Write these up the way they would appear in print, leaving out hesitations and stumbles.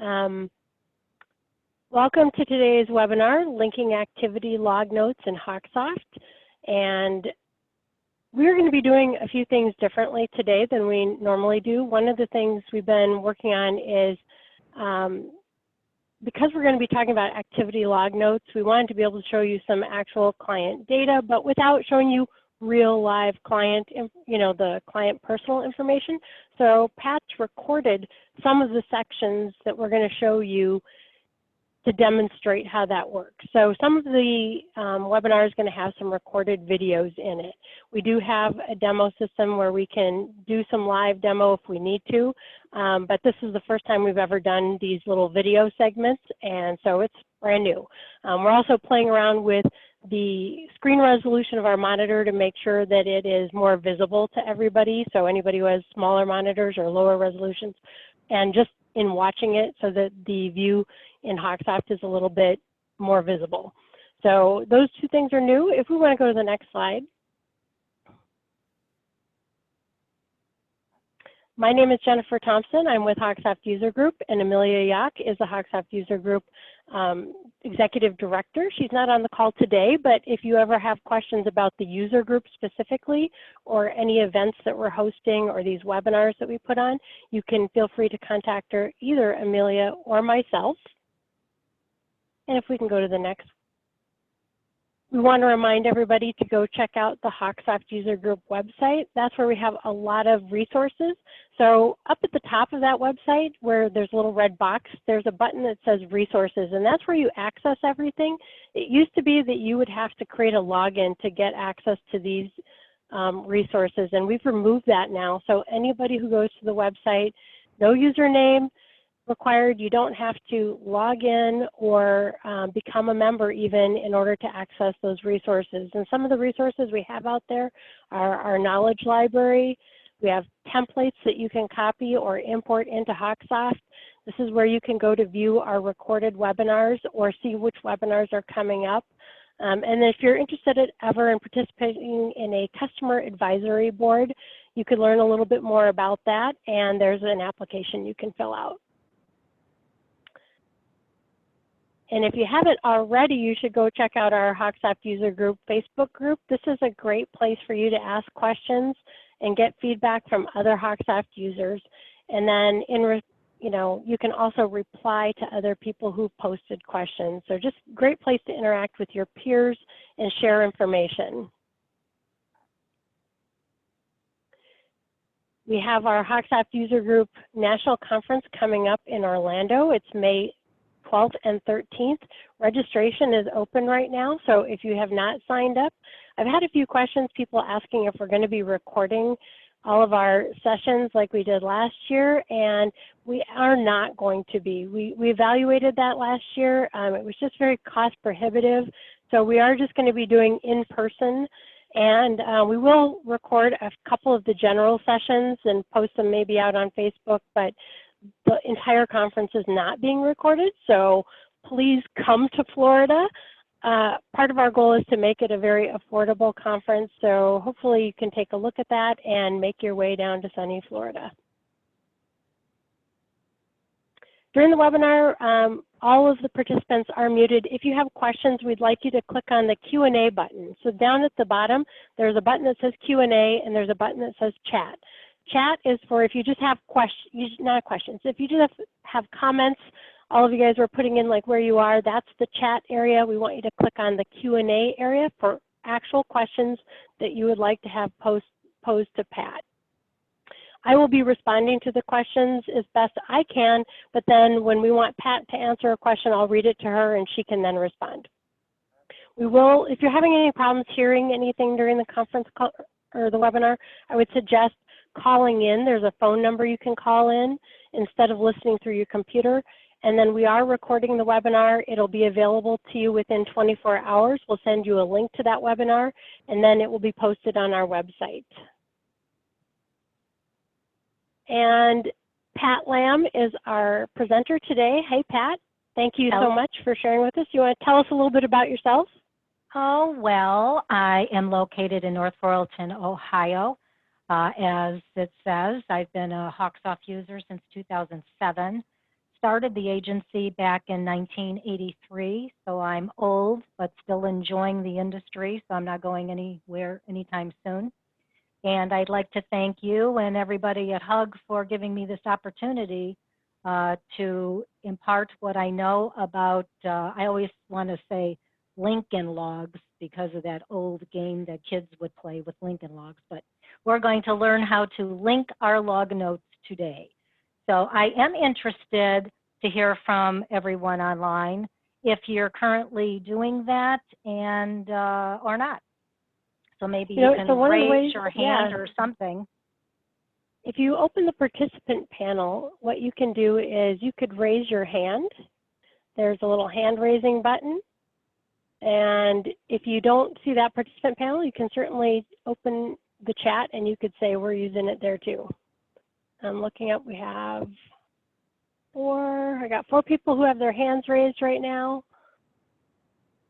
Welcome to today's webinar, Linking Activity Log Notes in Hawksoft. And we're going to be doing a few things differently today than we normally do. One of the things we've been working on is, because we're going to be talking about activity log notes, we wanted to be able to show you some actual client data, but without showing you real live client, the client personal information. So Pat's recorded some of the sections that we're going to show you to demonstrate how that works. So some of the webinar is going to have some recorded videos in it. We do have a demo system where we can do some live demo if we need to, but this is the first time we've ever done these little video segments, and so it's brand new. We're also playing around with the screen resolution of our monitor to make sure that it is more visible to everybody, so anybody who has smaller monitors or lower resolutions, and just in watching it so that the view in Hawksoft is a little bit more visible. So those two things are new. If we want to go to the next slide. My name is Jennifer Thompson. I'm with Hawksoft User Group, and Amelia Yock is the Hawksoft User Group Executive Director. She's not on the call today, but if you ever have questions about the user group specifically, or any events that we're hosting, or these webinars that we put on, you can feel free to contact her, either Amelia or myself. And if we can go to the next. We want to remind everybody to go check out the Hawksoft User Group website. That's where we have a lot of resources. So up at the top of that website, where there's a little red box, there's a button that says resources, and that's where you access everything. It used to be that you would have to create a login to get access to these resources, and we've removed that now. So anybody who goes to the website, no username required. You don't have to log in or become a member even in order to access those resources. And some of the resources we have out there are our knowledge library. We have templates that you can copy or import into Hawksoft. This is where you can go to view our recorded webinars or see which webinars are coming up. And if you're interested ever in participating in a customer advisory board, you could learn a little bit more about that, and there's an application you can fill out. And if you haven't already, you should go check out our Hawksoft User Group Facebook group. This is a great place for you to ask questions and get feedback from other Hawksoft users. And then you can also reply to other people who've posted questions. So just a great place to interact with your peers and share information. We have our Hawksoft User Group National Conference coming up in Orlando. It's May 12th and 13th. Registration is open right now, so if you have not signed up, I've had a few questions, people asking if we're going to be recording all of our sessions like we did last year, and we are not going to be. We evaluated that last year. It was just very cost prohibitive, so we are just going to be doing in person, and we will record a couple of the general sessions and post them maybe out on Facebook, but the entire conference is not being recorded, so please come to Florida. Part of our goal is to make it a very affordable conference, so hopefully you can take a look at that and make your way down to sunny Florida. During the webinar, all of the participants are muted. If you have questions, we'd like you to click on the Q&A button. So down at the bottom, there's a button that says Q&A, and there's a button that says Chat. Chat is for if you just have questions, not questions, if you just have comments, all of you guys were putting in like where you are, that's the chat area. We want you to click on the Q&A area for actual questions that you would like to have posed to Pat. I will be responding to the questions as best I can, but then when we want Pat to answer a question, I'll read it to her and she can then respond. We will, if you're having any problems hearing anything during the conference call or the webinar, I would suggest calling in. There's a phone number you can call in instead of listening through your computer. And then we are recording the webinar. It'll be available to you within 24 hours. We'll send you a link to that webinar, and then it will be posted on our website. And Pat Lamb is our presenter today. Hey, Pat. Thank you so much for sharing with us. You want to tell us a little bit about yourself? Oh, well, I am located in North Royalton, Ohio. As it says, I've been a Hawksoft user since 2007. started the agency back in 1983, so I'm old, but still enjoying the industry, so I'm not going anywhere anytime soon. And I'd like to thank you and everybody at HUG for giving me this opportunity to impart what I know about, I always want to say Lincoln Logs because of that old game that kids would play with Lincoln Logs, but we're going to learn how to link our log notes today. So I am interested to hear from everyone online if you're currently doing that and or not. So maybe you can raise your hand or something. If you open the participant panel, what you can do is you could raise your hand. There's a little hand raising button. And if you don't see that participant panel, you can certainly open the chat and you could say we're using it there too. I'm looking up, we have I got 4 people who have their hands raised right now.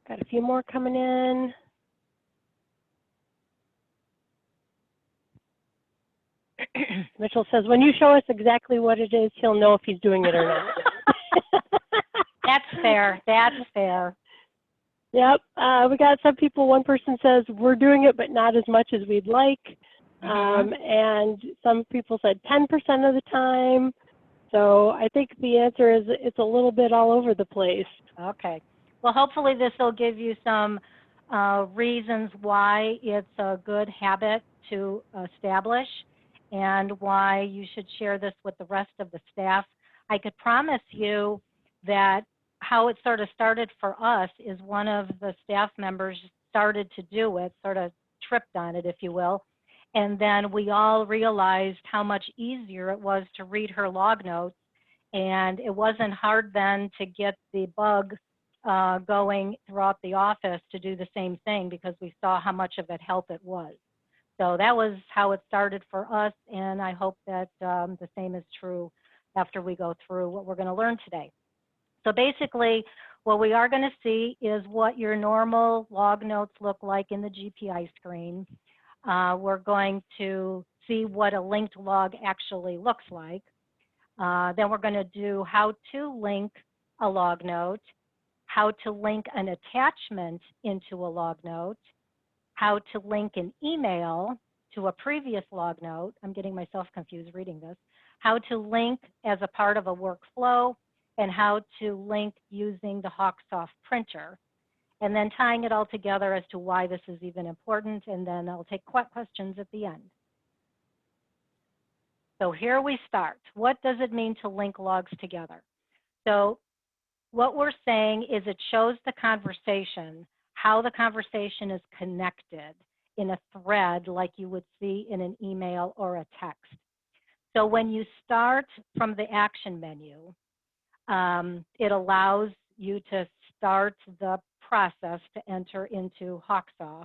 Got a few more coming in. Mitchell says, when you show us exactly what it is, he'll know if he's doing it or not. That's fair. That's fair. Yep. We got some people, one person says, we're doing it, but not as much as we'd like. And some people said 10% of the time. So I think the answer is it's a little bit all over the place. Okay. Well, hopefully this will give you some reasons why it's a good habit to establish and why you should share this with the rest of the staff. I could promise you that how it sort of started for us is one of the staff members started to do it, sort of tripped on it, if you will. And then we all realized how much easier it was to read her log notes. And it wasn't hard then to get the bug going throughout the office to do the same thing because we saw how much of a help it was. So that was how it started for us. And I hope that the same is true after we go through what we're going to learn today. So basically, what we are going to see is what your normal log notes look like in the GPI screen. We're going to see what a linked log actually looks like. Then we're going to do how to link a log note, how to link an attachment into a log note, how to link an email to a previous log note. I'm getting myself confused reading this. How to link as a part of a workflow, and how to link using the Hawksoft printer. And then tying it all together as to why this is even important, and then I'll take questions at the end. So here we start. What does it mean to link logs together? So what we're saying is it shows the conversation, how the conversation is connected in a thread like you would see in an email or a text. So when you start from the action menu, it allows you to start the process to enter into Hawksoft.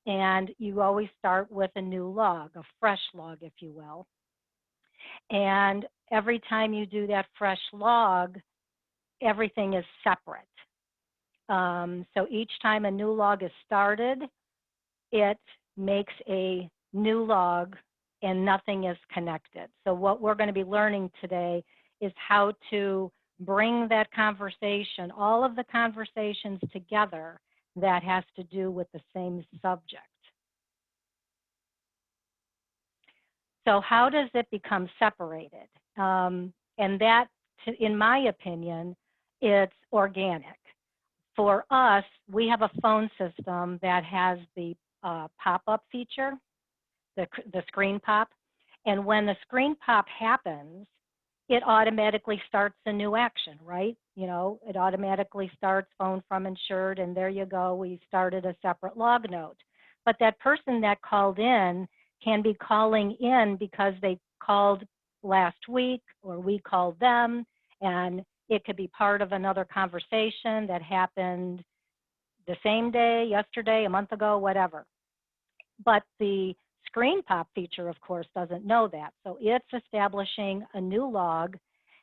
And you always start with a new log, a fresh log, if you will. And every time you do that fresh log, everything is separate. So each time a new log is started, it makes a new log and nothing is connected. So what we're going to be learning today is how to bring that conversation, all of the conversations together that has to do with the same subject. So how does it become separated? And that, in my opinion, it's organic. For us, we have a phone system that has the pop-up feature, the screen pop. And when the screen pop happens, it automatically starts a new action, right? You know, it automatically starts phone from insured, and there you go, we started a separate log note. But that person that called in can be calling in because they called last week or we called them, and it could be part of another conversation that happened the same day, yesterday, a month ago, whatever. But the screen pop feature, of course, doesn't know that. So it's establishing a new log,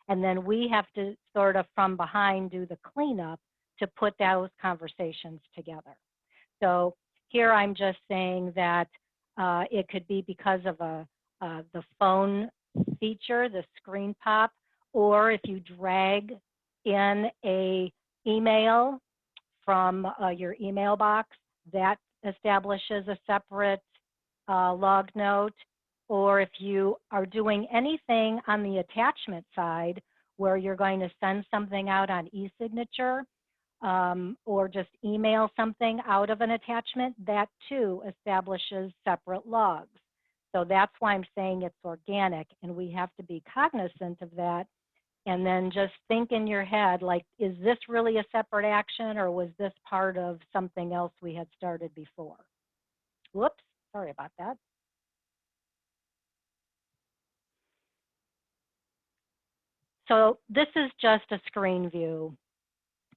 and then we have to sort of from behind do the cleanup to put those conversations together. So here I'm just saying that it could be because of the phone feature, the screen pop, or if you drag in a email from your email box, that establishes a separate log note. Or if you are doing anything on the attachment side where you're going to send something out on e-signature, or just email something out of an attachment, that too establishes separate logs. So that's why I'm saying it's organic, and we have to be cognizant of that. And then just think in your head, like, is this really a separate action, or was this part of something else we had started before? Whoops, sorry about that. So this is just a screen view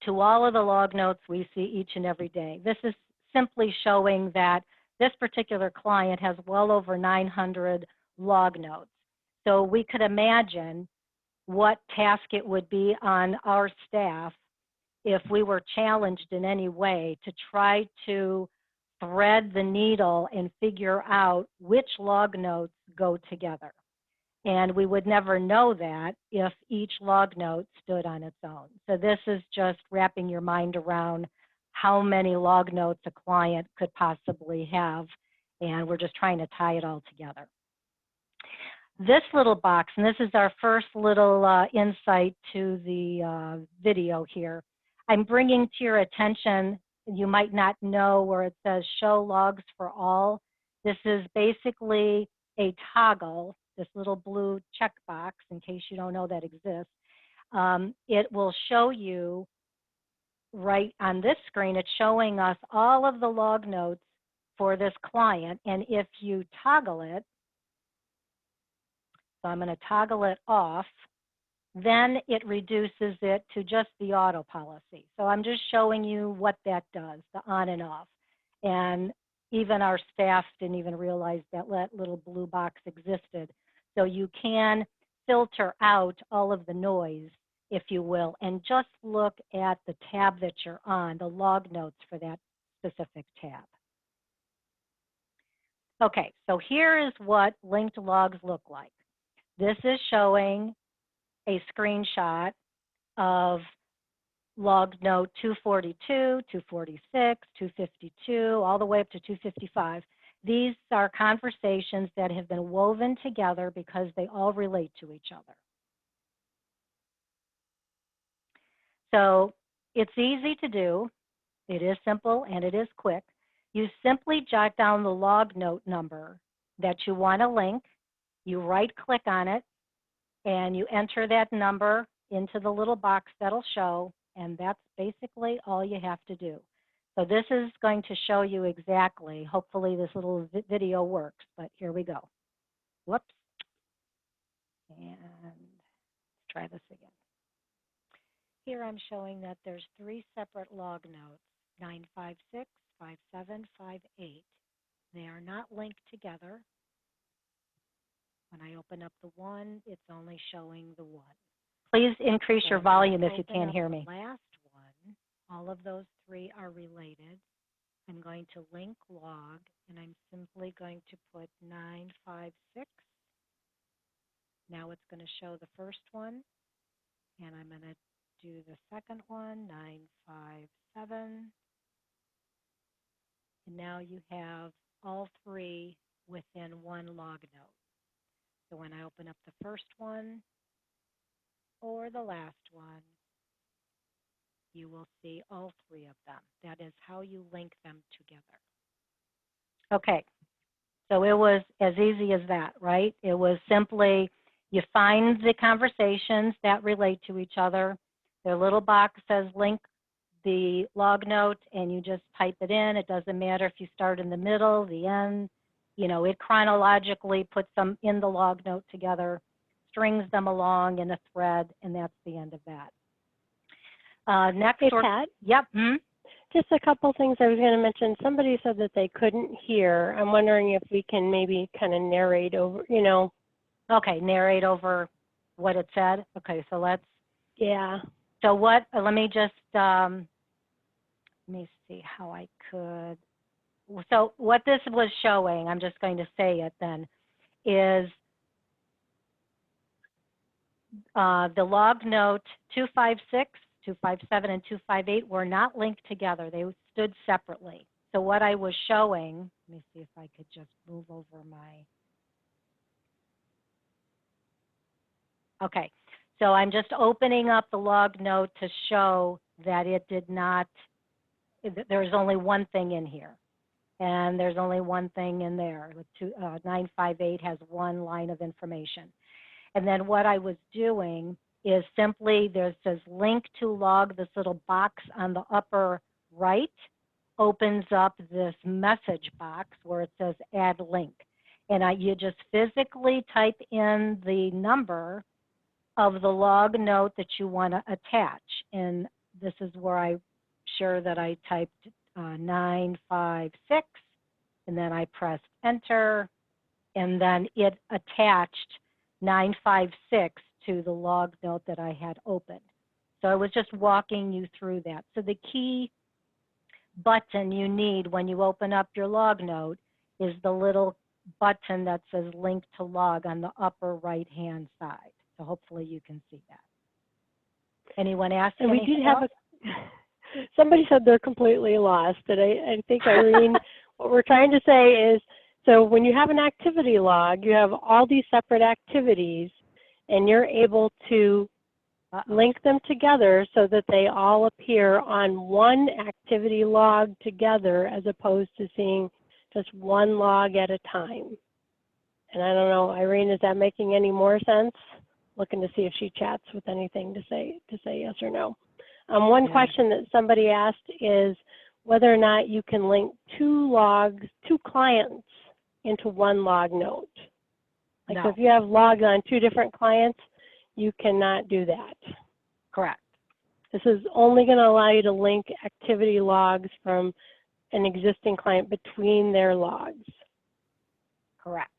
to all of the log notes we see each and every day. This is simply showing that this particular client has well over 900 log notes. So we could imagine what task it would be on our staff if we were challenged in any way to try to thread the needle and figure out which log notes go together. And we would never know that if each log note stood on its own. So this is just wrapping your mind around how many log notes a client could possibly have, and we're just trying to tie it all together. This little box, and this is our first little insight to the video here, I'm bringing to your attention, you might not know where it says show logs for all. This is basically a toggle, this little blue checkbox, in case you don't know that exists. It will show you right on this screen, it's showing us all of the log notes for this client. And if you toggle it, so I'm going to toggle it off, then it reduces it to just the auto policy. So I'm just showing you what that does, the on and off. And even our staff didn't even realize that little blue box existed. So you can filter out all of the noise, if you will, and just look at the tab that you're on, the log notes for that specific tab. Okay, so here is what linked logs look like. This is showing a screenshot of log note 242, 246, 252, all the way up to 255. These are conversations that have been woven together because they all relate to each other. So it's easy to do. It is simple and it is quick. You simply jot down the log note number that you want to link. You right-click on it, and you enter that number into the little box that'll show, and that's basically all you have to do. So this is going to show you exactly, hopefully this little video works, but here we go. Whoops. And let's try this again. Here I'm showing that there's 3 separate log notes, 956, 57, 58. They are not linked together. When I open up the one, it's only showing the one. Please increase your volume if you can't hear me. The last one, all of those 3 are related. I'm going to link log, and I'm simply going to put 956. Now it's going to show the first one, and I'm going to do the second one, 957. And now you have all 3 within one log note. So when I open up the first one or the last one, you will see all 3 of them. That is how you link them together. Okay, so it was as easy as that, right? It was simply you find the conversations that relate to each other. Their little box says link the log note, and you just type it in. It doesn't matter if you start in the middle, the end. You know, it chronologically puts them in the log note together, strings them along in a thread, and that's the end of that. Next. Hey, Pat? Yep. Just a couple things I was going to mention. Somebody said that they couldn't hear. I'm wondering if we can maybe kind of narrate over, you know. Okay, narrate over what it said. Okay, so let's. Yeah. So what, let me just, let me see how I could. So what this was showing, I'm just going to say it then, is the log note 256, 257, and 258 were not linked together. They stood separately. So what I was showing, let me see if I could just move over my, okay. So I'm just opening up the log note to show that it did not, there's only one thing in here. And there's only one thing in there. 958 has one line of information. And then what I was doing is simply, there says link to log, this little box on the upper right opens up this message box where it says add link. And you just physically type in the number of the log note that you want to attach. And this is where I sure that I typed 956, and then I pressed enter, and then it attached 956 to the log note that I had opened. So I was just walking you through that. So the key button you need when you open up your log note is the little button that says link to log on the upper right hand side. So hopefully you can see that. Anyone ask And we anything did have else? somebody said they're completely lost. And I think, Irene, what we're trying to say is, so when you have an activity log, you have all these separate activities, and you're able to link them together so that they all appear on one activity log together, as opposed to seeing just one log at a time. And I don't know, Irene, is that making any more sense? Looking to see if she chats with anything to say yes or no. One question that somebody asked is whether or not you can link two clients into one log note. Like, so if you have logs on two different clients, you cannot do that. Correct. This is only going to allow you to link activity logs from an existing client between their logs. Correct.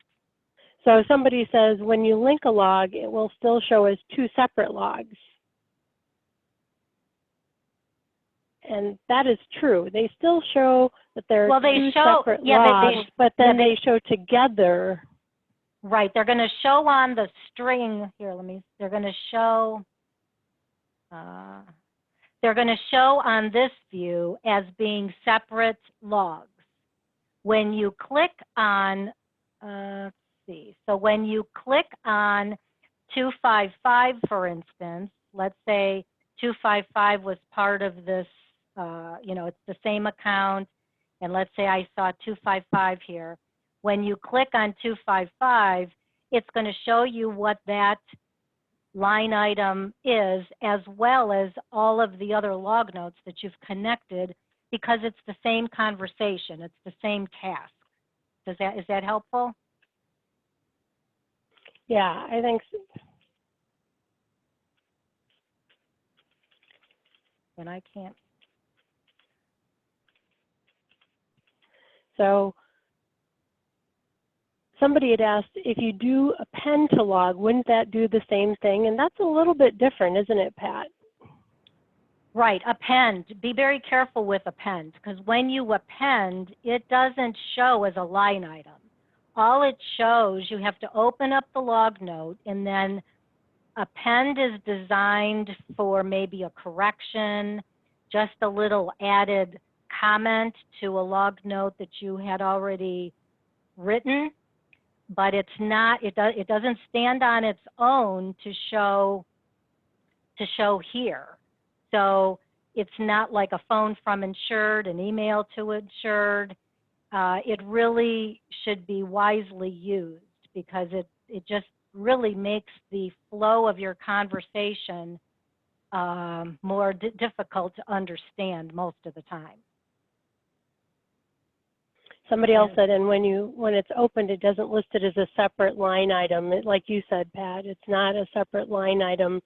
So somebody says when you link a log, it will still show as two separate logs. And that is true. They still show that they're two separate logs, but then they show together. Right. They're going to show on the string here. They're going to show. They're going to show on this view as being separate logs. When you click on, let's see. So when you click on 255, for instance, let's say 255 was part of this. It's the same account, and let's say I saw 255 here. When you click on 255, it's going to show you what that line item is, as well as all of the other log notes that you've connected, because it's the same conversation, it's the same task. Is that helpful? Yeah, I think so. And I can't. So somebody had asked, if you do append to log, wouldn't that do the same thing? And that's a little bit different, isn't it, Pat? Right, append. Be very careful with append, because when you append, it doesn't show as a line item. All it shows, you have to open up the log note, and then append is designed for maybe a correction, just a little added comment to a log note that you had already written, but it's not, it doesn't stand on its own to show here. So it's not like a phone from insured, an email to insured. It really should be wisely used, because it just really makes the flow of your conversation more difficult to understand most of the time. Somebody else said, and when it's opened, it doesn't list it as a separate line item. Like you said, Pat, it's not a separate line item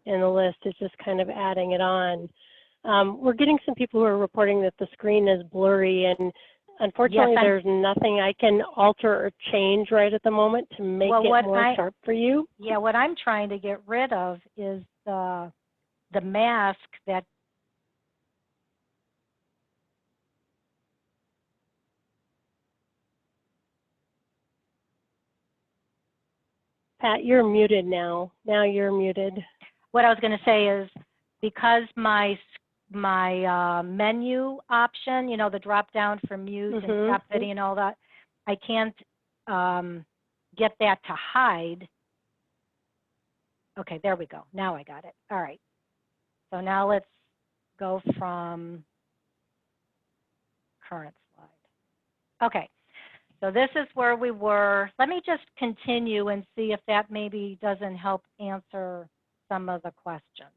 in the list. It's just kind of adding it on. We're getting some people who are reporting that the screen is blurry, and unfortunately, there's nothing I can alter or change right at the moment to make it more sharp for you. Yeah, what I'm trying to get rid of is the mask that Pat, you're muted now. Now you're muted. What I was going to say is because my menu option, you know, the drop down for mute and stop video and all that, I can't get that to hide. Okay, there we go. Now I got it. All right. So now let's go from current slide. Okay. So this is where we were. Let me just continue and see if that maybe doesn't help answer some of the questions.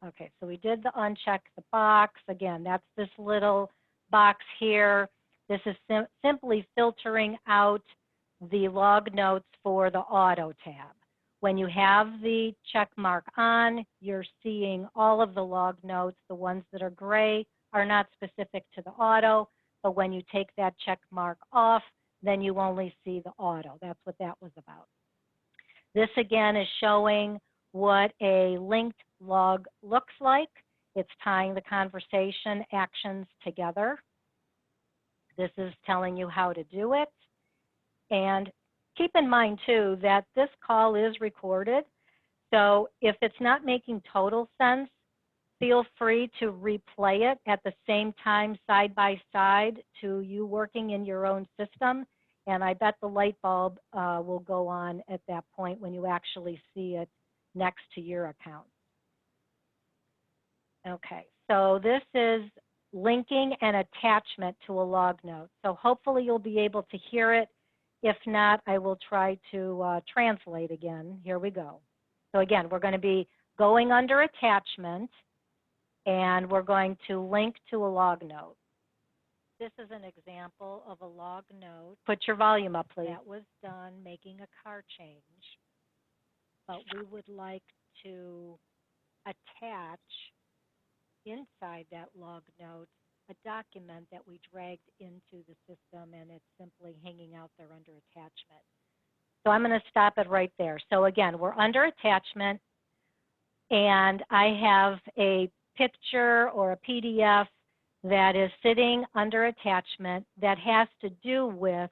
Okay, so we did the uncheck the box. Again, that's this little box here. This is simply filtering out the log notes for the auto tab. When you have the check mark on, you're seeing all of the log notes. The ones that are gray are not specific to the auto, but when you take that check mark off, then you only see the auto. That's what that was about. This again is showing what a linked log looks like. It's tying the conversation actions together. This is telling you how to do it. And keep in mind too that this call is recorded. So if it's not making total sense, feel free to replay it at the same time side by side to you working in your own system. And I bet the light bulb will go on at that point when you actually see it next to your account. Okay, so this is linking an attachment to a log note. So hopefully you'll be able to hear it. If not, I will try to translate again. Here we go. So again, we're going to be going under attachment, and we're going to link to a log note. This is an example of a log note. Put your volume up, please. That was done making a car change, but we would like to attach inside that log note a document that we dragged into the system, and it's simply hanging out there under attachment. So I'm going to stop it right there. So again, we're under attachment, and I have a picture or a PDF that is sitting under attachment that has to do with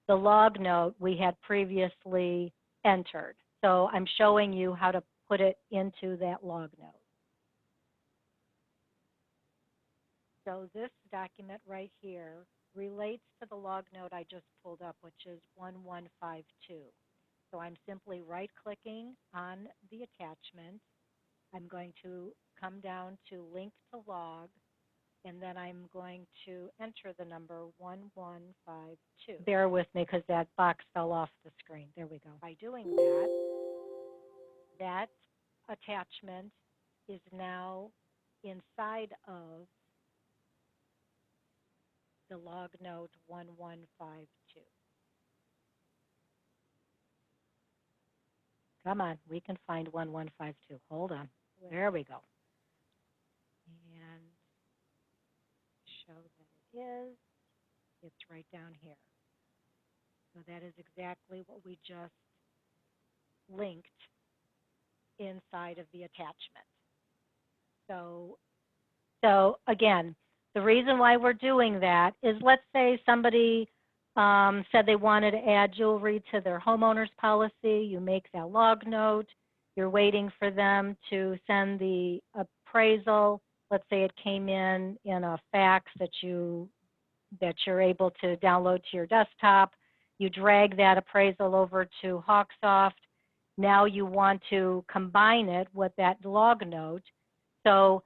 the log note we had previously entered. So I'm showing you how to put it into that log note. So this document right here relates to the log note I just pulled up, which is 1152. So I'm simply right-clicking on the attachment. I'm going to come down to link to log, and then I'm going to enter the number 1152. Bear with me because that box fell off the screen. There we go. By doing that, that attachment is now inside of the log note 1152. Come on, we can find 1152. Hold on. There we go. And show that it is. It's right down here. So that is exactly what we just linked inside of the attachment. So again, the reason why we're doing that is, let's say somebody said they wanted to add jewelry to their homeowner's policy. You make that log note. You're waiting for them to send the appraisal. Let's say it came in a fax that you're able to download to your desktop. You drag that appraisal over to Hawksoft. Now you want to combine it with that log note. So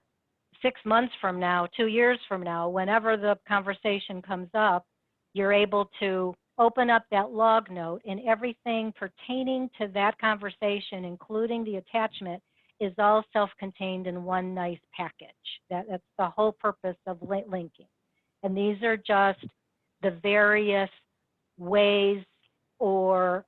6 months from now, 2 years from now, whenever the conversation comes up, you're able to open up that log note, and everything pertaining to that conversation, including the attachment, is all self-contained in one nice package. That's the whole purpose of linking. And these are just the various ways or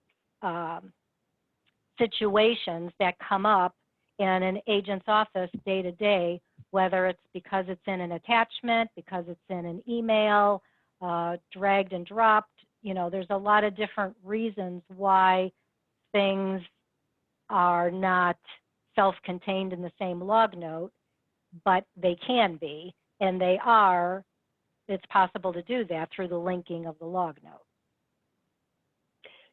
situations that come up in an agent's office day to day, whether it's because it's in an attachment, because it's in an email, dragged and dropped. You know, there's a lot of different reasons why things are not self-contained in the same log note, but they can be, and they are. It's possible to do that through the linking of the log note.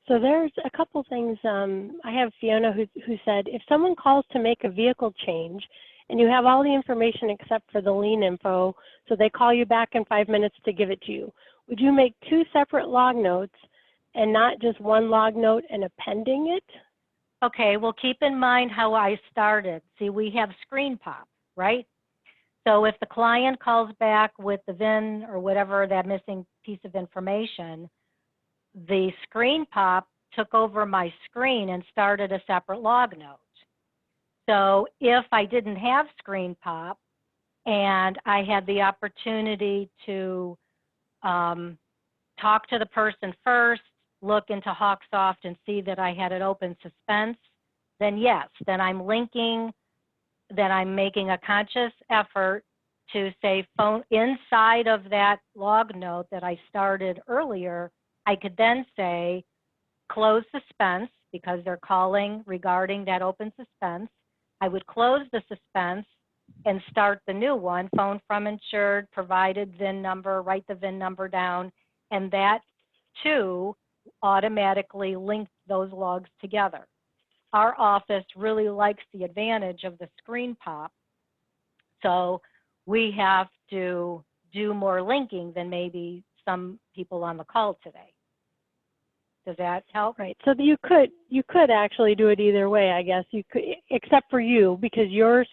So there's a couple things. I have Fiona who said, if someone calls to make a vehicle change and you have all the information except for the lien info, so they call you back in 5 minutes to give it to you, would you make 2 separate log notes and not just one log note and appending it? Okay, well, keep in mind how I started. See, we have screen pop, right? So if the client calls back with the VIN or whatever, that missing piece of information, the screen pop took over my screen and started a separate log note. So if I didn't have screen pop and I had the opportunity to talk to the person first, look into Hawksoft and see that I had it open suspense, then yes, then I'm linking, then I'm making a conscious effort to say phone inside of that log note that I started earlier. I could then say close suspense because they're calling regarding that open suspense. I would close the suspense and start the new one, phone from insured, provided VIN number, write the VIN number down, and that too automatically linked those logs together. Our office really likes the advantage of the screen pop, so we have to do more linking than maybe some people on the call today. Does that help? Right. So you could actually do it either way, I guess. You could, except for you, because your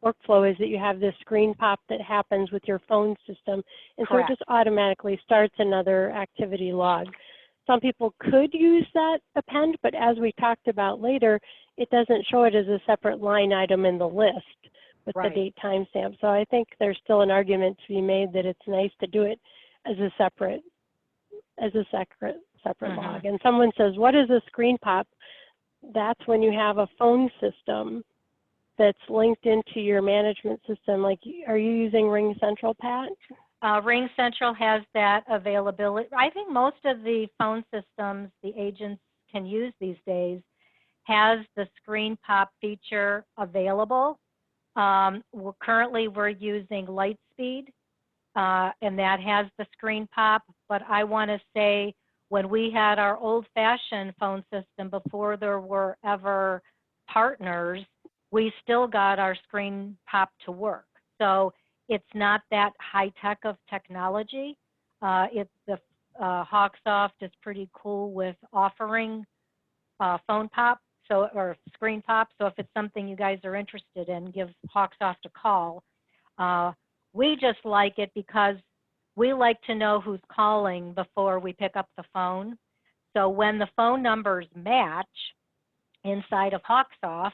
workflow is that you have this screen pop that happens with your phone system, and Correct. so it just automatically starts another activity log. Some people could use that append, but as we talked about later, it doesn't show it as a separate line item in the list with Right. the date timestamp. So I think there's still an argument to be made that it's nice to do it as a separate log. And someone says, what is a screen pop? That's when you have a phone system that's linked into your management system. Like, are you using RingCentral, Pat? RingCentral has that availability. I think most of the phone systems the agents can use these days has the screen pop feature available. Currently we're using Lightspeed, and that has the screen pop, but I want to say when we had our old-fashioned phone system before there were ever partners, we still got our screen pop to work. So it's not that high-tech of technology. Hawksoft is pretty cool with offering phone pop, or screen pop. So if it's something you guys are interested in, give Hawksoft a call. We just like it because we like to know who's calling before we pick up the phone. So when the phone numbers match inside of Hawksoft,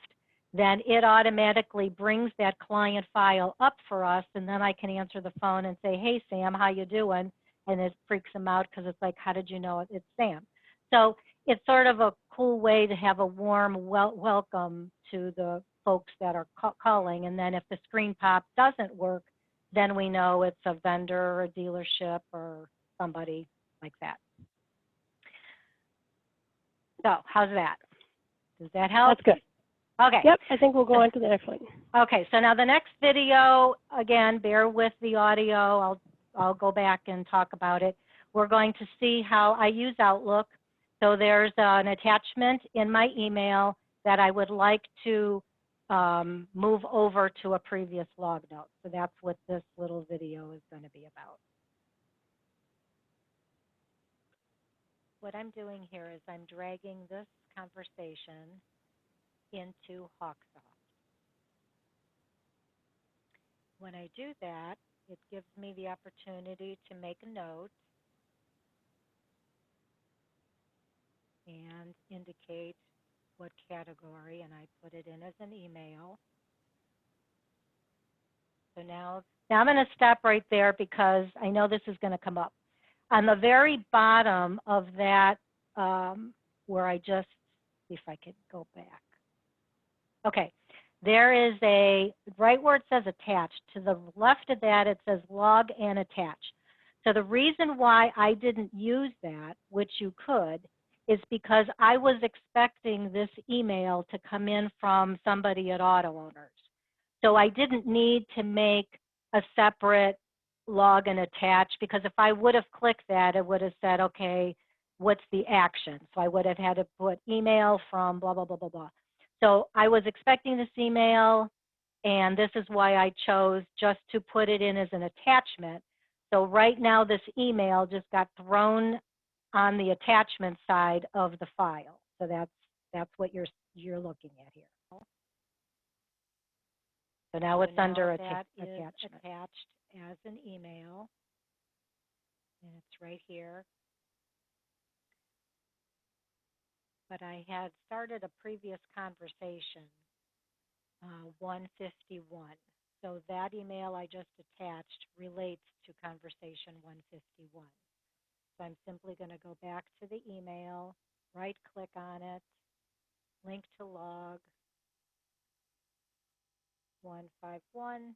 then it automatically brings that client file up for us, and then I can answer the phone and say, hey, Sam, how you doing? And it freaks them out because it's like, how did you know it's Sam? So it's sort of a cool way to have a warm welcome to the folks that are calling. And then if the screen pop doesn't work, then we know it's a vendor or a dealership or somebody like that. So how's that? Does that help? That's good. Okay. Yep, I think we'll go on to the next one. Okay, so now the next video, again, bear with the audio. I'll go back and talk about it. We're going to see how I use Outlook. So there's an attachment in my email that I would like to move over to a previous log note. So that's what this little video is going to be about. What I'm doing here is I'm dragging this conversation into Hawksoft. When I do that, it gives me the opportunity to make a note and indicate what category, and I put it in as an email. So now I'm going to stop right there because I know this is going to come up. On the very bottom of that, where I just, see if I could go back. Okay, there is right where it says attached, to the left of that it says log and attach. So the reason why I didn't use that, which you could, is because I was expecting this email to come in from somebody at Auto Owners. So I didn't need to make a separate log and attach, because if I would have clicked that, it would have said, okay, what's the action? So I would have had to put email from blah, blah, blah, blah, blah. So I was expecting this email, and this is why I chose just to put it in as an attachment. So right now this email just got thrown on the attachment side of the file. So that's what you're looking at here. So now it's under attachment. Attached as an email, and it's right here. But I had started a previous conversation, 151. So that email I just attached relates to conversation 151. So I'm simply going to go back to the email, right-click on it, link to log 151.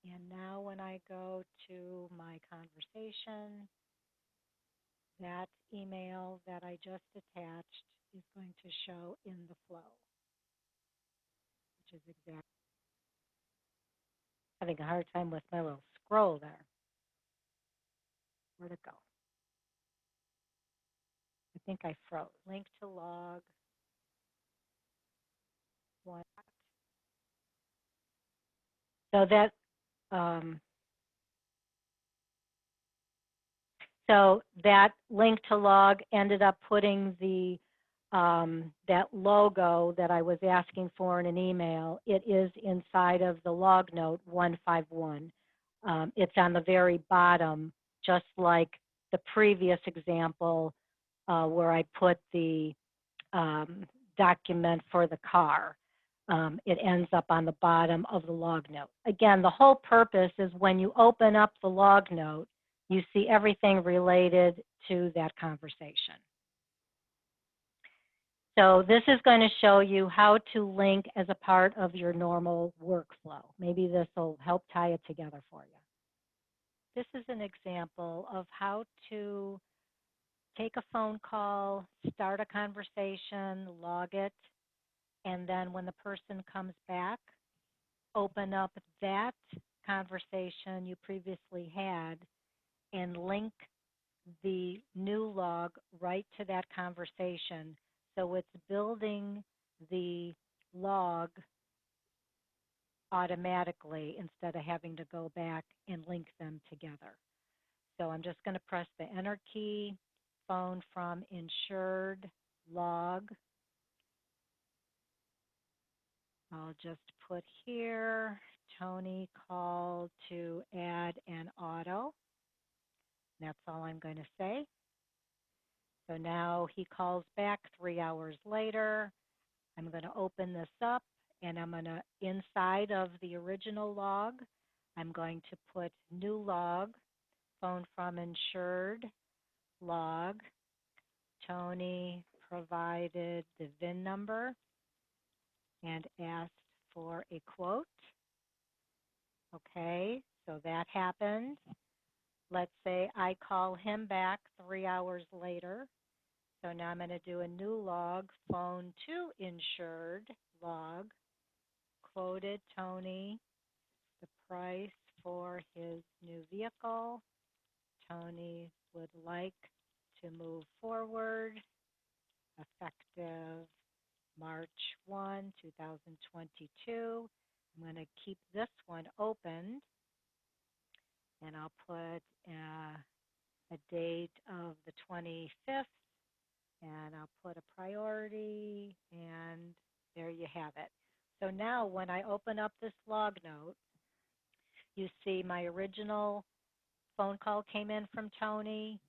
And now when I go to my conversation, that email that I just attached is going to show in the flow, which is exactly. Having a hard time with my little scroll there. Where'd it go? I think I froze. Link to log 1. So that link to log ended up putting the that logo that I was asking for in an email. It is inside of the log note 151. It's on the very bottom, just like the previous example where I put the document for the car. It ends up on the bottom of the log note. Again, the whole purpose is when you open up the log note, you see everything related to that conversation. So this is going to show you how to link as a part of your normal workflow. Maybe this will help tie it together for you. This is an example of how to take a phone call, start a conversation, log it, and then when the person comes back, open up that conversation you previously had and link the new log right to that conversation. So it's building the log automatically instead of having to go back and link them together. So I'm just going to press the enter key, phone from insured log. I'll just put here, Tony called to add an auto. That's all I'm going to say. So now he calls back 3 hours later. I'm going to open this up and I'm going to, inside of the original log, I'm going to put new log, phone from insured log. Tony provided the VIN number and asked for a quote. Okay, so that happened. Let's say I call him back 3 hours later. So now I'm going to do a new log, phone to insured log, quoted Tony the price for his new vehicle. Tony would like to move forward, effective March 1, 2022. I'm going to keep this one open, and I'll put a date of the 25th, and I'll put a priority, and there you have it. So now when I open up this log note, you see my original phone call came in from Tony,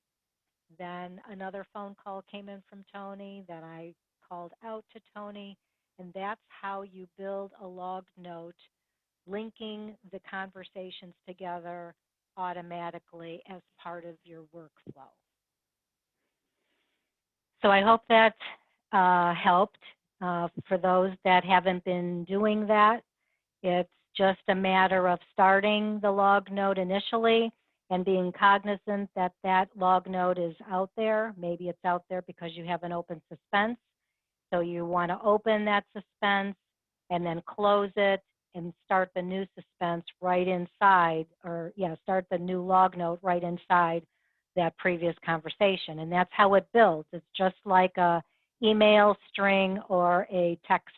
then another phone call came in from Tony, then I called out to Tony, and that's how you build a log note, linking the conversations together automatically as part of your workflow. So I hope that helped. For those that haven't been doing that, it's just a matter of starting the log note initially and being cognizant that that log note is out there. Maybe it's out there because you have an open suspense. So you want to open that suspense and then close it and start the new suspense right inside, or start the new log note right inside that previous conversation. And that's how it builds. It's just like a email string or a text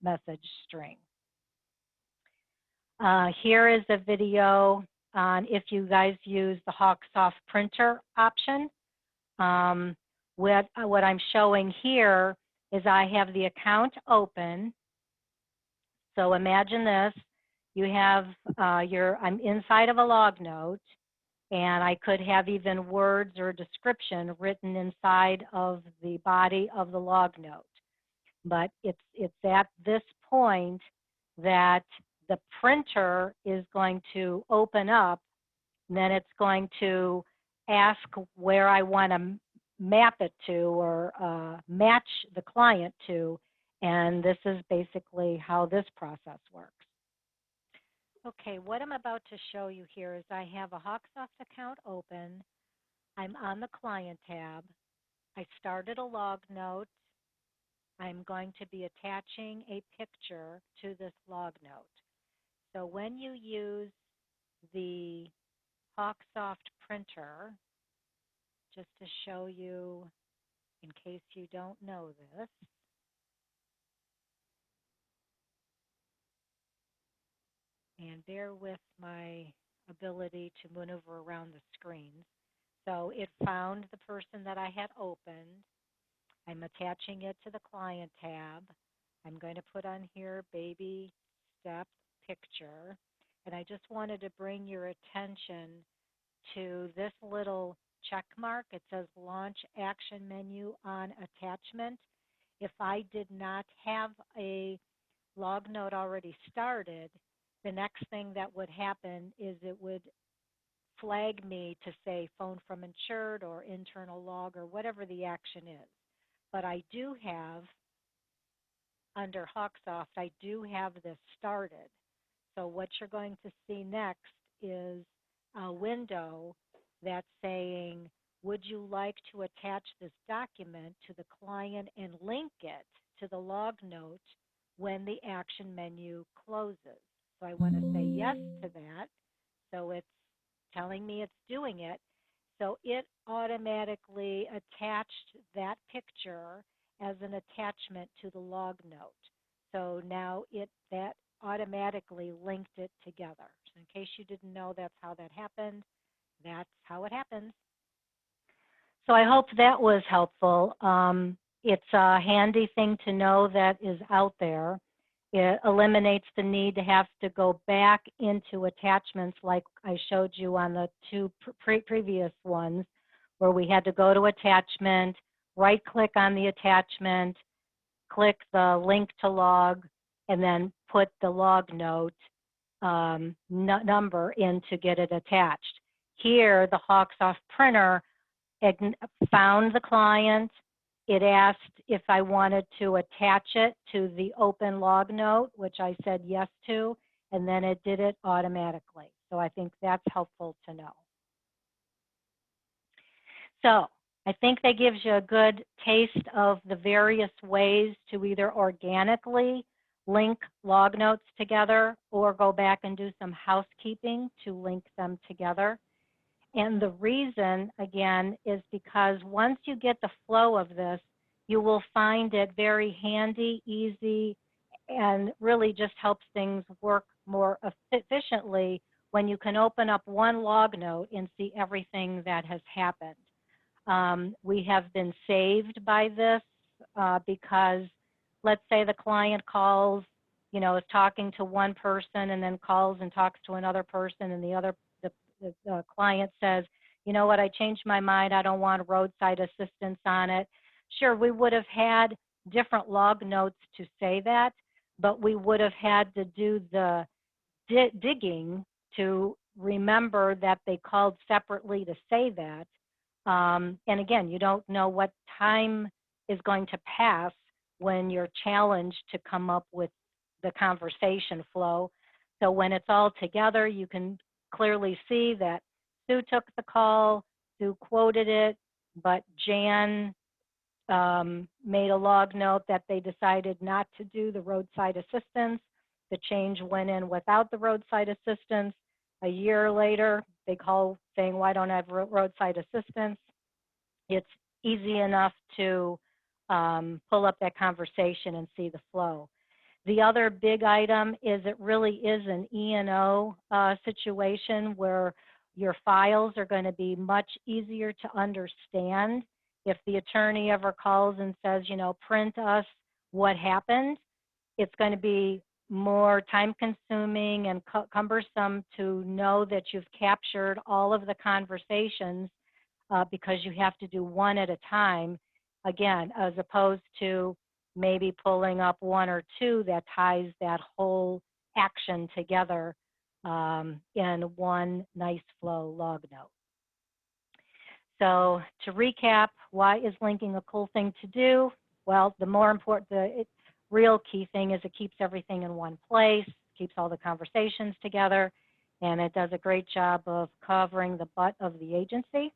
message string. Here is a video on if you guys use the HawkSoft printer option. What I'm showing here is I have the account open. So imagine this, you have I'm inside of a log note, and I could have even words or description written inside of the body of the log note. But it's at this point that the printer is going to open up, and then it's going to ask where I want to map it to or match the client to. And this is basically how this process works. Okay, what I'm about to show you here is I have a HawkSoft account open. I'm on the Client tab. I started a log note. I'm going to be attaching a picture to this log note. So when you use the HawkSoft printer, just to show you in case you don't know this, and bear with my ability to maneuver around the screens. So it found the person that I had opened. I'm attaching it to the Client tab. I'm going to put on here baby step picture. And I just wanted to bring your attention to this little check mark. It says Launch Action Menu on Attachment. If I did not have a log note already started, the next thing that would happen is it would flag me to say phone from insured or internal log or whatever the action is. But I do have, under HawkSoft, I do have this started. So what you're going to see next is a window that's saying, would you like to attach this document to the client and link it to the log note when the action menu closes? So I want to say yes to that. So it's telling me it's doing it. So it automatically attached that picture as an attachment to the log note. So now that automatically linked it together. So in case you didn't know that's how that happened, that's how it happens. So I hope that was helpful. It's a handy thing to know that is out there. It eliminates the need to have to go back into attachments like I showed you on the two previous ones, where we had to go to attachment, right-click on the attachment, click the link to log, and then put the log note number in to get it attached. Here, the HawkSoft printer found the client. It asked if I wanted to attach it to the open log note, which I said yes to, and then it did it automatically. So I think that's helpful to know. So I think that gives you a good taste of the various ways to either organically link log notes together or go back and do some housekeeping to link them together. And the reason, again, is because once you get the flow of this, you will find it very handy, easy, and really just helps things work more efficiently when you can open up one log note and see everything that has happened. We have been saved by this because let's say the client calls, is talking to one person and then calls and talks to another person, and the client says, you know what, I changed my mind, I don't want roadside assistance on it. Sure, we would have had different log notes to say that, but we would have had to do the digging to remember that they called separately to say that. And again, you don't know what time is going to pass when you're challenged to come up with the conversation flow. So when it's all together, you can clearly see that Sue took the call, Sue quoted it, but Jan made a log note that they decided not to do the roadside assistance. the change went in without the roadside assistance. A year later, they call saying, why don't I have roadside assistance? It's easy enough to pull up that conversation and see the flow. The other big item is it really is an E&O situation where your files are going to be much easier to understand. If the attorney ever calls and says, you know, print us what happened, it's going to be more time consuming and cumbersome to know that you've captured all of the conversations because you have to do one at a time, again, as opposed to maybe pulling up one or two that ties that whole action together in one nice flow log note. So to recap, why is linking a cool thing to do? Well, the more important, the real key thing is it keeps everything in one place, keeps all the conversations together, and it does a great job of covering the butt of the agency.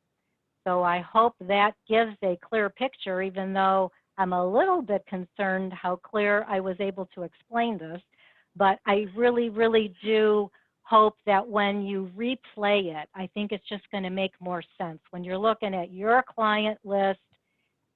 So I hope that gives a clear picture, even though I'm a little bit concerned how clear I was able to explain this. But I really, really do hope that when you replay it, I think it's just going to make more sense. When you're looking at your client list,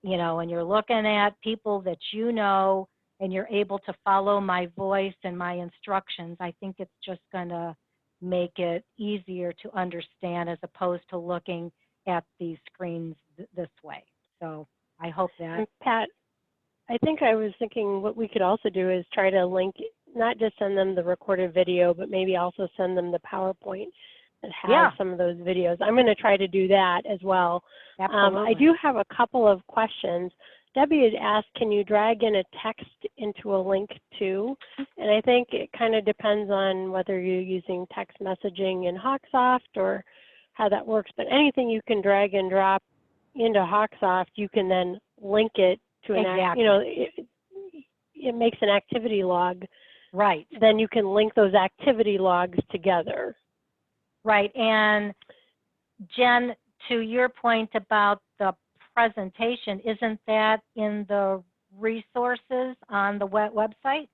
you know, and you're looking at people that you know, and you're able to follow my voice and my instructions, I think it's just going to make it easier to understand as opposed to looking at these screens this way. So I hope that. And Pat, I think I was thinking what we could also do is try to link, not just send them the recorded video, but maybe also send them the PowerPoint that has some of those videos. I'm going to try to do that as well. I do have a couple of questions. Debbie had asked, can you drag in a text into a link too? And I think it kind of depends on whether you're using text messaging in Hawksoft or how that works. But anything you can drag and drop into Hawksoft, you can then link it to an, you know, it makes an activity log. Right. Then you can link those activity logs together. Right. And Jen, to your point about the presentation, isn't that in the resources on the website?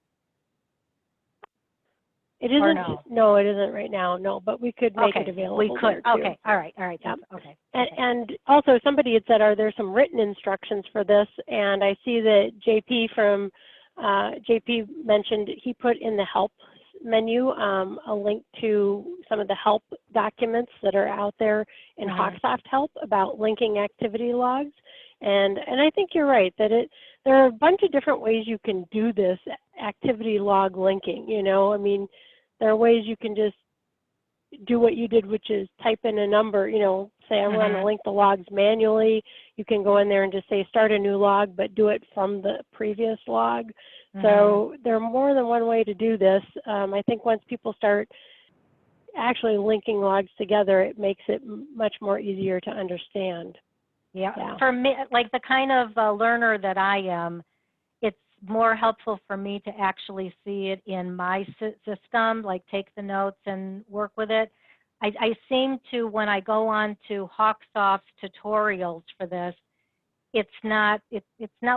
It isn't. No, it isn't right now. No, but we could make it available. We could. Okay. All right. All right. Yep. Okay. And also, somebody had said, are there some written instructions for this? And I see that JP from JP mentioned he put in the help menu a link to some of the help documents that are out there in Hawksoft Help about linking activity logs. And I think you're right that there are a bunch of different ways you can do this activity log linking. You know, I mean, there are ways you can just do what you did, which is type in a number, you know, say I want to link the logs manually. You can go in there and just say start a new log, but do it from the previous log. So there are more than one way to do this. I think once people start actually linking logs together, it makes it much more easier to understand. Yeah. For me, like the kind of learner that I am, it's more helpful for me to actually see it in my system, like take the notes and work with it. I seem to, when I go on to Hawksoft's tutorials for this, it's not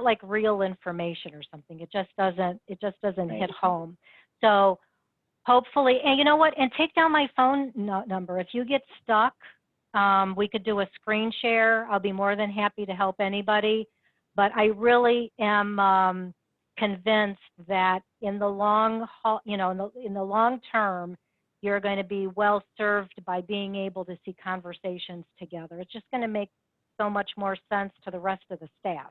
like real information or something. It just doesn't hit home. So hopefully, and you know what, and take down my phone number. If you get stuck, we could do a screen share. I'll be more than happy to help anybody. But I really am convinced that in the long haul, you know, in the long term, you're going to be well served by being able to see conversations together. It's just going to make so much more sense to the rest of the staff.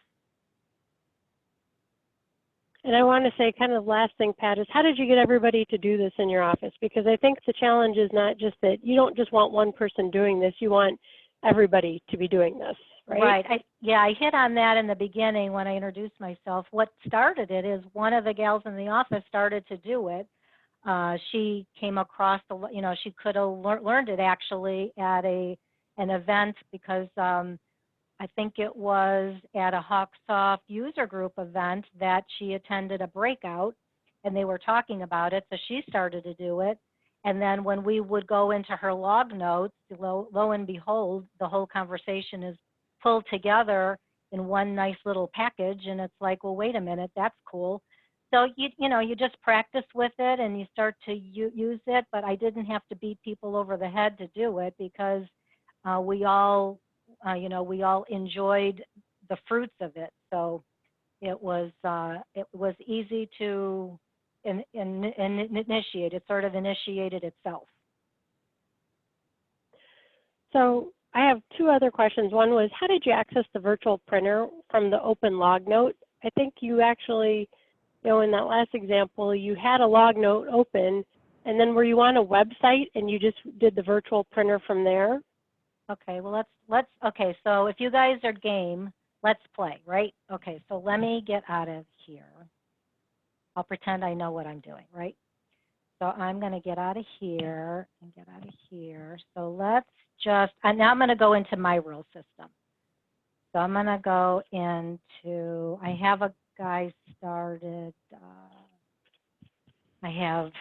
And I want to say kind of last thing, Pat, is how did you get everybody to do this in your office? Because I think the challenge is not just that you don't just want one person doing this, you want everybody to be doing this, right? Right. I hit on that in the beginning when I introduced myself. What started it is one of the gals in the office started to do it. She came across, you know, she could have learned it actually at an event because I think it was at a Hawksoft user group event that she attended a breakout and they were talking about it. So she started to do it. And then when we would go into her log notes, lo and behold, the whole conversation is pulled together in one nice little package. And it's like, well, wait a minute, that's cool. So you just practice with it and you start to use it, but I didn't have to beat people over the head to do it because we all, we all enjoyed the fruits of it. So it was easy to initiate. It sort of initiated itself. So I have two other questions. One was, how did you access the virtual printer from the open log note? I think you actually, in that last example, you had a log note open, and then were you on a website and you just did the virtual printer from there? Okay, well, okay, so if you guys are game, let's play, right? Okay, so let me get out of here. I'll pretend I know what I'm doing, right? So I'm going to get out of here and get out of here. So let's now I'm going to go into my rule system. So I'm going to go into, I have a guy started, I have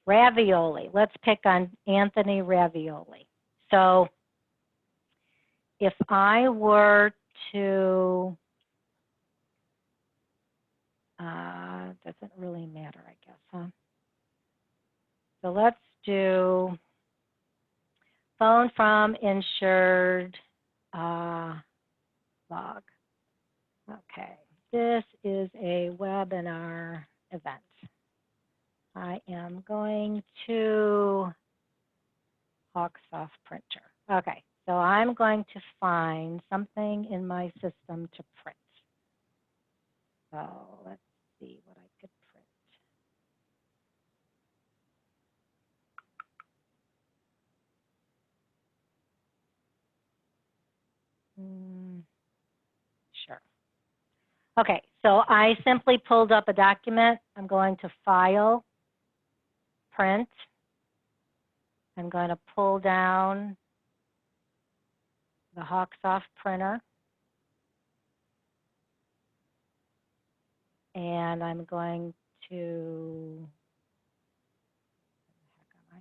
Ravioli. Let's pick on Anthony Ravioli. So if I were to, doesn't really matter, I guess, huh? So let's do phone from insured log. Okay, this is a webinar event. I am going to Hawksoft printer. Okay, so I'm going to find something in my system to print. So let's see what I could print. Sure. Okay, so I simply pulled up a document. I'm going to File, Print. I'm going to pull down the Hawksoft printer. And I'm going to, where the heck am I?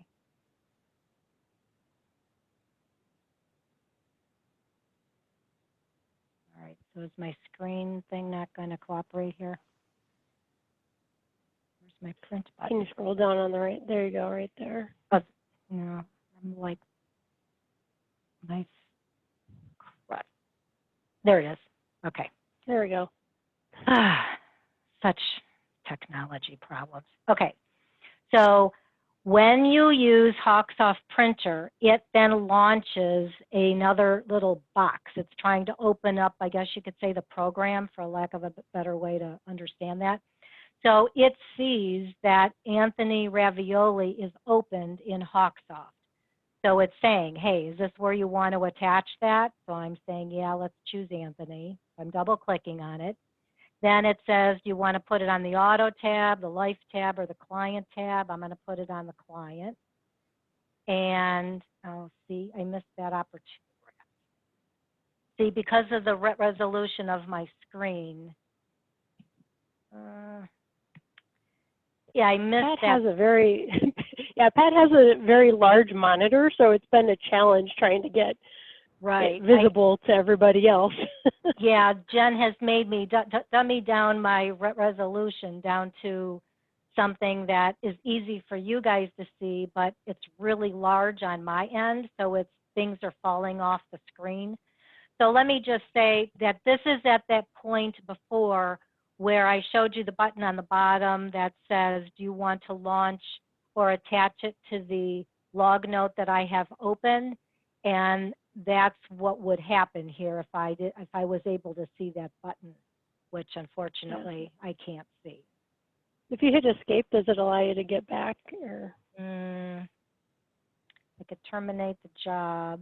All right, so is my screen thing not going to cooperate here? Where's my print button? Can you scroll down on the right? There you go, right there. Oh, no, I'm like, nice. There it is. Okay. There we go. Such technology problems. Okay, so when you use Hawksoft Printer, it then launches another little box. It's trying to open up, I guess you could say, the program, for lack of a better way to understand that. So it sees that Anthony Ravioli is opened in Hawksoft. So it's saying, hey, is this where you want to attach that? So I'm saying, yeah, let's choose Anthony. I'm double clicking on it. Then it says, do you want to put it on the auto tab, the life tab, or the client tab? I'm going to put it on the client. And, oh, see, I missed that opportunity. See, because of the resolution of my screen. Yeah, I missed Pat that. has a very, Pat has a very large monitor, so it's been a challenge trying to get it visible to everybody else. Yeah, Jen has made me dummy down my resolution down to something that is easy for you guys to see, but it's really large on my end, so things are falling off the screen. So let me just say that this is at that point before where I showed you the button on the bottom that says, do you want to launch or attach it to the log note that I have open? And that's what would happen here if I was able to see that button, which unfortunately I can't see. If you hit escape, does it allow you to get back? Or? I could terminate the job,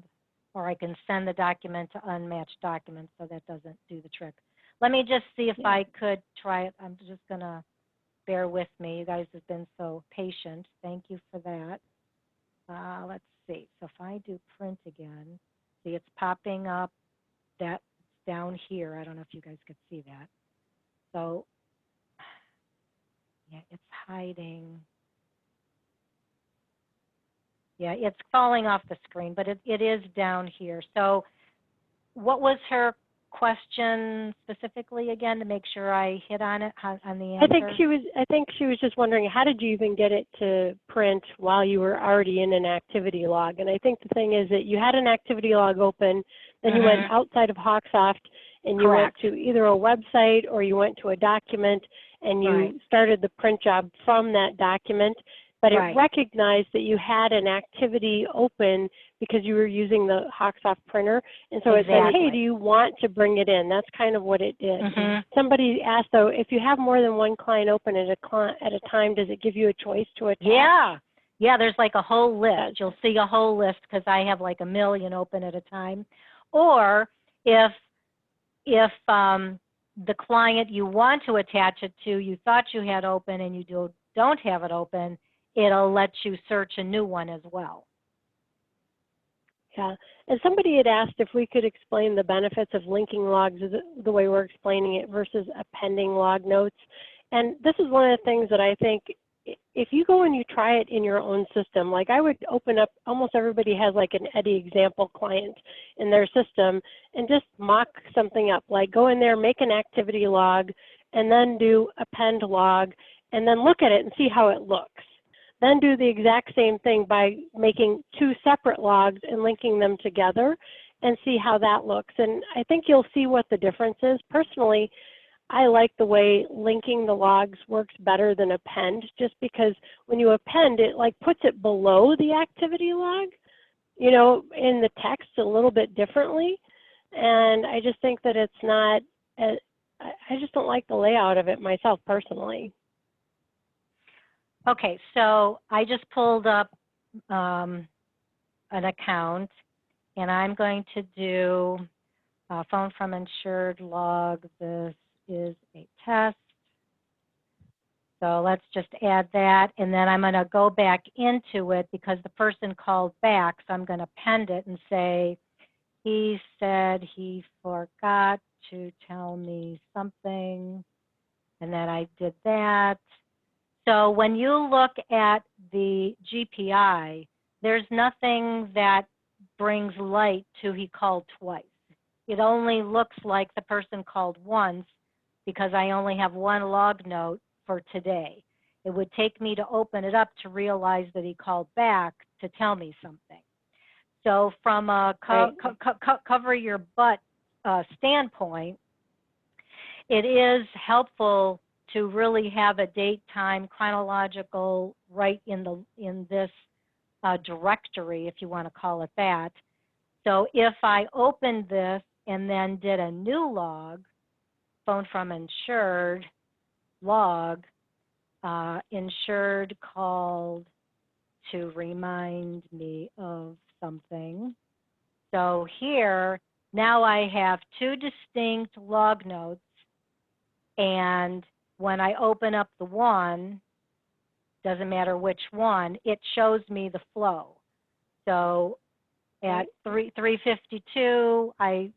or I can send the document to unmatched documents, so that doesn't do the trick. Let me just see if I could try it. I'm just going to bear with me. You guys have been so patient. Thank you for that. Let's see. So if I do print again, see, it's popping up that down here. I don't know if you guys could see that. So, yeah, it's hiding. Yeah, it's falling off the screen, but it is down here. So what was her question specifically again to make sure I hit on it, on the I think answer? she was just wondering, how did you even get it to print while you were already in an activity log? And I think the thing is that you had an activity log open, then you went outside of Hawksoft and you Correct. went to either a website or you went to a document and you Right. started the print job from that document. But it Right. recognized that you had an activity open because you were using the Hawksoft printer. And so it said, Exactly. hey, do you want to bring it in? That's kind of what it did. Mhm. Somebody asked, though, if you have more than one client open at a time, does it give you a choice to attach? Yeah. Yeah, there's like a whole list. You'll see a whole list because I have like 1 million open at a time. Or if the client you want to attach it to, you thought you had open and you don't have it open, it'll let you search a new one as well. Yeah, and somebody had asked if we could explain the benefits of linking logs the way we're explaining it versus appending log notes. And this is one of the things that I think, if you go and you try it in your own system, like I would open up, almost everybody has like an Eddie example client in their system, and just mock something up, like go in there, make an activity log, and then do append log, and then look at it and see how it looks. Then do the exact same thing by making 2 separate logs and linking them together and see how that looks. And I think you'll see what the difference is. Personally, I like the way linking the logs works better than append, just because when you append, it like puts it below the activity log, you know, in the text a little bit differently. And I just think that it's not, I just don't like the layout of it myself personally. Okay, so I just pulled up an account, and I'm going to do phone from insured log. This is a test. So let's just add that, and then I'm going to go back into it because the person called back, so I'm going to append it and say, he said he forgot to tell me something, and then I did that. So when you look at the GPI, there's nothing that brings light to he called twice. It only looks like the person called once because I only have 1 log note for today. It would take me to open it up to realize that he called back to tell me something. So from a cover your butt standpoint, it is helpful to really have a date, time, chronological right in this directory, if you want to call it that. So if I opened this and then did a new log, phone from insured log, insured called to remind me of something. So here, now I have 2 distinct log notes, and when I open up the one, doesn't matter which one, it shows me the flow. So at 3:52, I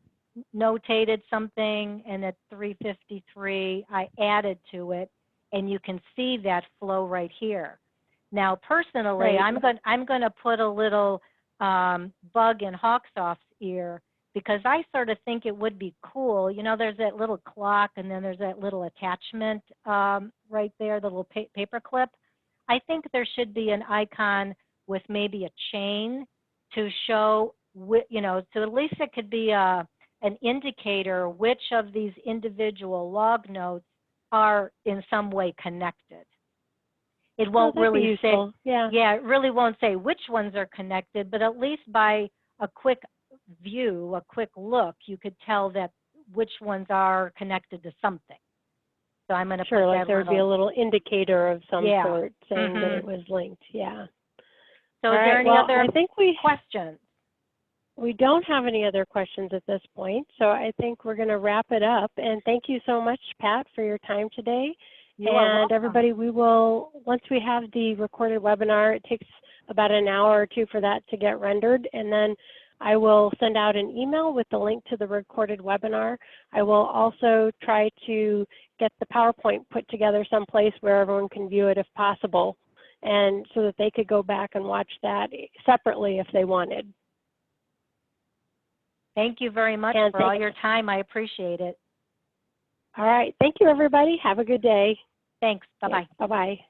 notated something, and at 3:53, I added to it, and you can see that flow right here. Now, personally, I'm going to put a little bug in Hawksoft's ear, because I sort of think it would be cool. You know, there's that little clock, and then there's that little attachment right there, the little paper clip. I think there should be an icon with maybe a chain to show, you know, so at least it could be an indicator which of these individual log notes are in some way connected. It won't really say, yeah, it really won't say which ones are connected, but at least by a quick view, a quick look, you could tell that which ones are connected to something. So I'm going to put that like there would be a little indicator of some sort saying that it was linked. Yeah. So is there any other questions? We don't have any other questions at this point, so I think we're going to wrap it up. And thank you so much, Pat, for your time today. And everybody, we will, once we have the recorded webinar, it takes about an hour or 2 for that to get rendered, and then I will send out an email with the link to the recorded webinar. I will also try to get the PowerPoint put together someplace where everyone can view it if possible, and so that they could go back and watch that separately if they wanted. Thank you very much And for all your time. I appreciate it. All right. Thank you, everybody. Have a good day. Thanks. Bye-bye. Bye-bye.